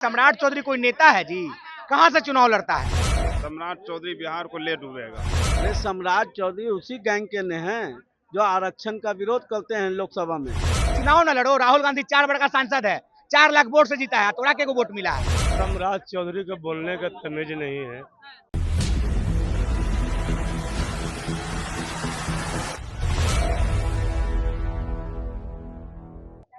सम्राट चौधरी कोई नेता है जी? कहाँ से चुनाव लड़ता है? सम्राट चौधरी बिहार को ले डूबेगा। अरे सम्राट चौधरी उसी गैंग के ने हैं जो आरक्षण का विरोध करते हैं लोकसभा में। चुनाव न लड़ो, राहुल गांधी 4 बार का सांसद है, 4 लाख वोट से जीता है, तोड़ा के को वोट मिला है। सम्राट चौधरी को बोलने का तमीज नहीं है।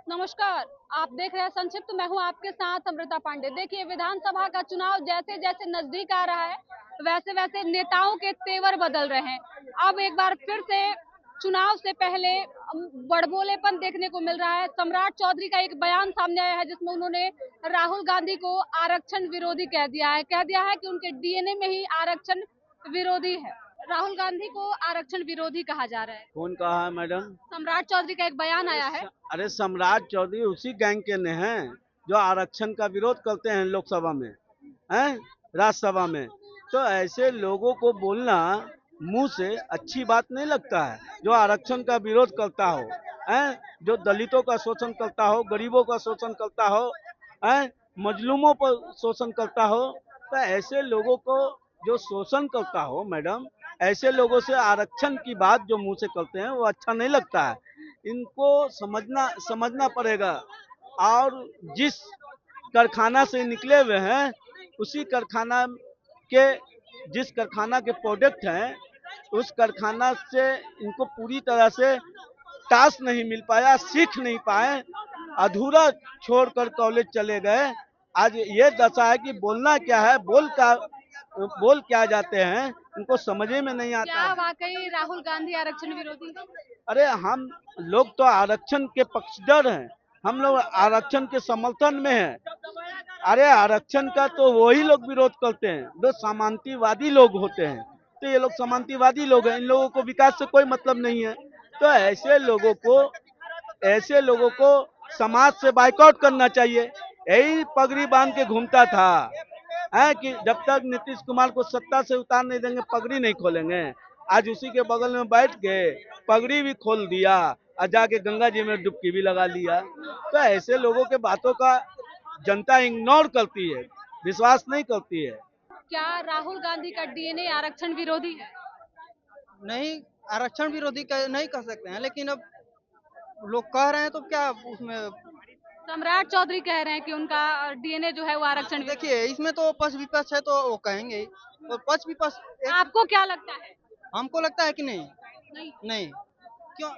नमस्कार, आप देख रहे हैं संक्षिप्त। मैं हूं आपके साथ अमृता पांडे। देखिए, विधानसभा का चुनाव जैसे जैसे नजदीक आ रहा है वैसे वैसे नेताओं के तेवर बदल रहे हैं। अब एक बार फिर से चुनाव से पहले बड़बोलेपन देखने को मिल रहा है। सम्राट चौधरी का एक बयान सामने आया है जिसमें उन्होंने राहुल गांधी को आरक्षण विरोधी कह दिया है कि उनके डीएनए में ही आरक्षण विरोधी है। राहुल गांधी को आरक्षण विरोधी कहा जा रहा है। कौन कहा है मैडम? सम्राट चौधरी का एक बयान आया है। अरे सम्राट चौधरी उसी गैंग के ने हैं जो आरक्षण का विरोध करते हैं लोकसभा में, हैं राज्यसभा में। तो ऐसे लोगों को बोलना मुंह से अच्छी बात नहीं लगता है। जो आरक्षण का विरोध करता हो, हैं जो दलितों का शोषण करता हो, गरीबों का शोषण करता हो, हैं मजलूमों पर शोषण करता हो, तो ऐसे लोगों को जो शोषण करता हो मैडम, ऐसे लोगों से आरक्षण की बात जो मुंह से करते हैं वो अच्छा नहीं लगता है। इनको समझना पड़ेगा। और जिस कारखाना से निकले हुए हैं उसी कारखाना के जिस कारखाना के प्रोडक्ट हैं उस कारखाना से इनको पूरी तरह से टास्क नहीं मिल पाया, सीख नहीं पाए, अधूरा छोड़कर कॉलेज चले गए। आज ये दशा है कि बोलना क्या है, बोल क्या जाते हैं उनको समझ में नहीं आता। क्या वाकई राहुल गांधी आरक्षण विरोधी? अरे हम लोग तो आरक्षण के पक्षधर हैं, हम लोग आरक्षण के समर्थन में हैं। अरे आरक्षण का तो वही लोग विरोध करते हैं जो सामंतवादी लोग होते हैं। तो ये लोग सामंतवादी लोग हैं, इन लोगों को विकास से कोई मतलब नहीं है। तो ऐसे लोगों को समाज से बाइकआउट करना चाहिए। यही पगड़ी बांध के घूमता था है कि जब तक नीतीश कुमार को सत्ता से उतार नहीं देंगे पगड़ी नहीं खोलेंगे। आज उसी के बगल में बैठ गए, पगड़ी भी खोल दिया और जाके गंगा जी में डुबकी भी लगा लिया। तो ऐसे लोगों के बातों का जनता इग्नोर करती है, विश्वास नहीं करती है। क्या राहुल गांधी का डीएनए आरक्षण विरोधी है? नहीं, आरक्षण विरोधी नहीं कह सकते हैं, लेकिन अब लोग कह रहे हैं तो क्या उसमें। सम्राट चौधरी कह रहे हैं कि उनका डीएनए जो है वो आरक्षण विरोधी। देखिए, इसमें तो पक्ष विपक्ष है तो वो कहेंगे ही। और पक्ष विपक्ष आपको क्या लगता है? हमको लगता है कि नहीं नहीं क्यों?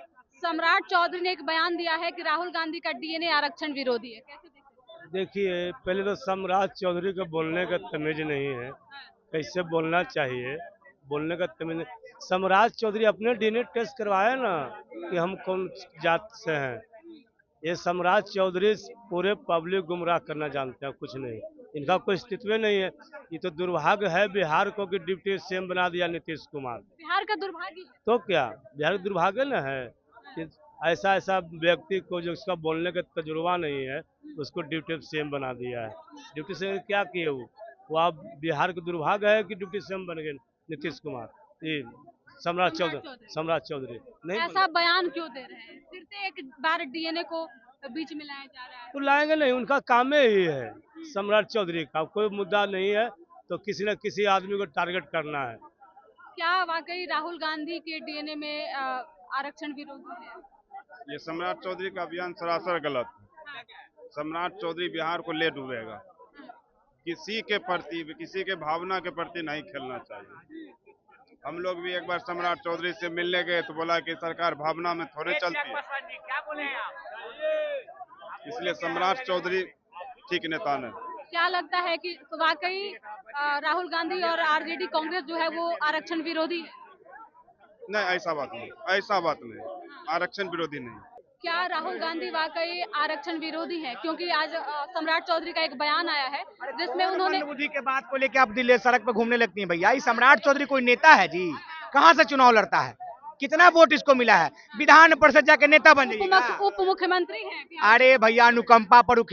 सम्राट चौधरी ने एक बयान दिया है कि राहुल गांधी का डीएनए आरक्षण विरोधी है। कैसे देखते हैं? देखिए, पहले तो सम्राट चौधरी को बोलने का तमीज नहीं है, कैसे बोलना चाहिए, बोलने का तमीज नहीं। सम्राट चौधरी अपने डीएनए टेस्ट करवाए ना कि हम कौन जात से हैं। ये सम्राट चौधरी पूरे पब्लिक गुमराह करना जानते हैं, कुछ नहीं, इनका कोई अस्तित्व नहीं है। ये तो दुर्भाग्य है बिहार को कि डिप्टी सीएम बना दिया नीतीश कुमार। बिहार का दुर्भाग्य है। तो क्या बिहार का दुर्भाग्य न है कि ऐसा व्यक्ति को जो उसका बोलने का तजुर्बा नहीं है उसको डिप्टी सीएम बना दिया है। डिप्टी सीएम क्या किए वो आप बिहार का दुर्भाग्य है कि डिप्टी सीएम बन गए नीतीश कुमार। ये सम्राट चौधरी नहीं ऐसा बयान क्यों दे रहे हैं? फिर से एक बार डीएनए को बीच में लाया जा रहा है। तो लाएंगे नहीं, उनका काम ही है। सम्राट चौधरी का कोई मुद्दा नहीं है तो किसी न किसी आदमी को टारगेट करना है। क्या वाकई राहुल गांधी के डीएनए में आरक्षण विरोधी है? ये सम्राट चौधरी का बयान सरासर गलत है। सम्राट चौधरी बिहार को ले डूबेगा। किसी के प्रति, किसी के भावना के प्रति नहीं खेलना चाहिए। हम लोग भी एक बार सम्राट चौधरी से मिलने गए तो बोला कि सरकार भावना में थोड़े चलती है, इसलिए सम्राट चौधरी ठीक नेता नहीं। क्या लगता है कि वाकई राहुल गांधी और आरजेडी कांग्रेस जो है वो आरक्षण विरोधी है? नहीं, ऐसा बात नहीं, आरक्षण विरोधी नहीं। क्या राहुल गांधी वाकई आरक्षण विरोधी है? क्योंकि आज सम्राट चौधरी का एक बयान आया है जिसमें उन्होंने बुद्धि के बात को लेकर आप दिल्ली सड़क पर घूमने लगती हैं भैया। ये सम्राट चौधरी कोई नेता है जी? कहाँ से चुनाव लड़ता है? कितना वोट इसको मिला है? विधान परिषद जाके नेता बन जाइएगा। उप मुख्यमंत्री है। अरे भैया, अनुकंपा पर उप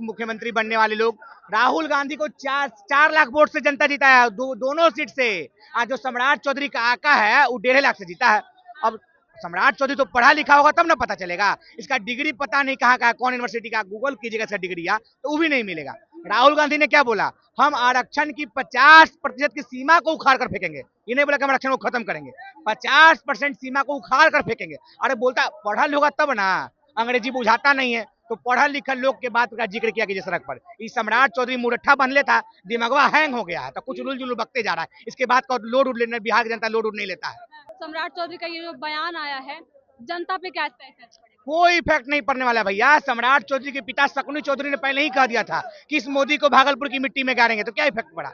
मुख्यमंत्री बनने वाले लोग। राहुल गांधी को 4 लाख वोट से जनता जीता है, दोनों सीट से। आज जो सम्राट चौधरी का आका है वो 1.5 लाख से जीता है। अब सम्राट चौधरी तो पढ़ा लिखा होगा तब ना पता चलेगा। इसका डिग्री पता नहीं कहाँ का, कौन यूनिवर्सिटी का, गूगल कीजिएगा इसका डिग्री तो वो भी नहीं मिलेगा। राहुल गांधी ने क्या बोला, हम आरक्षण की 50% की सीमा को उखाड़ कर फेंकेंगे। ये नहीं बोला कि हम आरक्षण को खत्म करेंगे, 50% सीमा को उखाड़ कर फेंकेंगे। अरे बोलता पढ़ा होगा तब ना, अंग्रेजी बुझाता नहीं है तो पढ़ा लिखा लोग के बात का जिक्र किया कि सड़क पर ये सम्राट चौधरी मुरट्ठा बनले था, दिमागवा हैंग हो गया है तो कुछ उलझुल बकते जा रहा है। इसके बाद का लोड उड लेना, बिहार की जनता लोड उड नहीं लेता है। सम्राट चौधरी का ये जो बयान आया है, जनता पे क्या इफेक्ट पड़ेगा? कोई इफेक्ट नहीं पड़ने वाला भैया। सम्राट चौधरी के पिता शकुनी चौधरी ने पहले ही कह दिया था कि इस मोदी को भागलपुर की मिट्टी में गाड़ेंगे, तो क्या इफेक्ट पड़ा?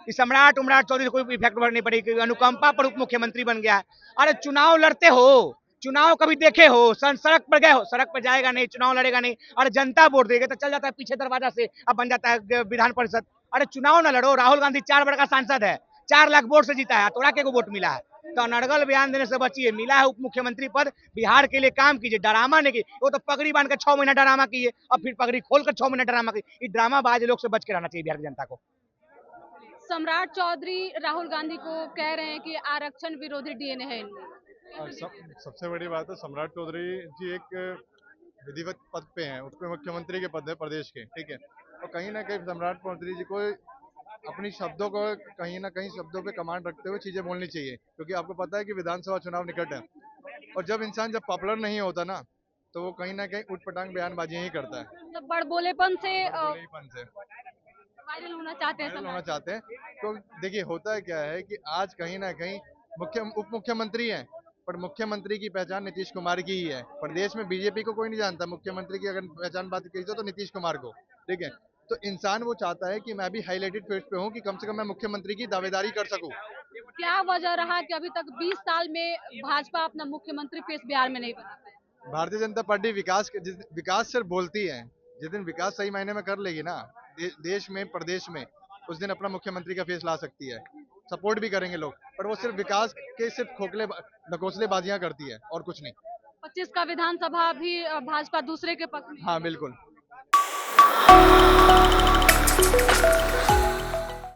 कि सम्राट उमराट चौधरी को कोई इफेक्ट नहीं पड़ेगी, अनुकंपा पर उप मुख्यमंत्री बन गया है। अरे चुनाव लड़ते हो, चुनाव कभी देखे हो? सड़क पर गए हो? सड़क पर जाएगा नहीं, चुनाव लड़ेगा नहीं। अरे जनता वोट देगा तो चल जाता है पीछे दरवाजा से, अब बन जाता है विधान परिषद। अरे चुनाव न लड़ो। राहुल गांधी 4 बार का सांसद है, 4 लाख वोट से जीता है, तोड़ा के को वोट मिला है। तो अनर्गल बयान देने से बचिए। मिला है उप मुख्यमंत्री पद, बिहार के लिए काम कीजिए, ड्रामा नहीं की। वो तो पगड़ी बांध कर 6 महीना ड्रामा किए, और फिर पगड़ी खोलकर 6 महीना ड्रामा की। ये ड्रामा बाज लोग से बच के रहना चाहिए बिहार की जनता को। सम्राट चौधरी राहुल गांधी को कह रहे हैं कि आरक्षण विरोधी डीएनए है इनमें। सबसे बड़ी बात है, सम्राट चौधरी जी एक विधिवत पद पे हैं, उप मुख्यमंत्री के पद है प्रदेश के, ठीक है। और कहीं ना कहीं सम्राट चौधरी जी को अपनी शब्दों को कहीं ना कहीं शब्दों पे कमांड रखते हुए चीजें बोलनी चाहिए, क्योंकि आपको पता है कि विधानसभा चुनाव निकट है, और जब इंसान जब पॉपुलर नहीं होता ना, तो वो कहीं ना कहीं उठपटांग बयानबाजी ही करता है। मतलब बड़बोलेपन से वायरल वायरल होना चाहते हैं होना चाहते हैं। तो देखिए होता है क्या है कि आज कहीं ना कहीं उप मुख्यमंत्री हैं, पर मुख्यमंत्री की पहचान नीतीश कुमार की ही है। प्रदेश में बीजेपी को कोई नहीं जानता, मुख्यमंत्री की अगर पहचान बात की तो नीतीश कुमार को, ठीक है। तो इंसान वो चाहता है कि मैं भी हाईलाइटेड फेस पे हूँ, कि कम से कम मैं मुख्यमंत्री की दावेदारी कर सकूं। क्या वजह रहा कि अभी तक 20 साल में भाजपा अपना मुख्यमंत्री फेस बिहार में नहीं बना पाई? भारतीय जनता पार्टी विकास सिर्फ बोलती है, जिस दिन विकास सही मायने में कर लेगी ना देश में प्रदेश में, उस दिन अपना मुख्यमंत्री का फेस ला सकती है। सपोर्ट भी करेंगे लोग, पर वो सिर्फ विकास के सिर्फ खोखले ढकोसलेबाजियां करती है और कुछ नहीं। 25 का विधानसभा भी भाजपा दूसरे के पक्ष में। हाँ बिल्कुल।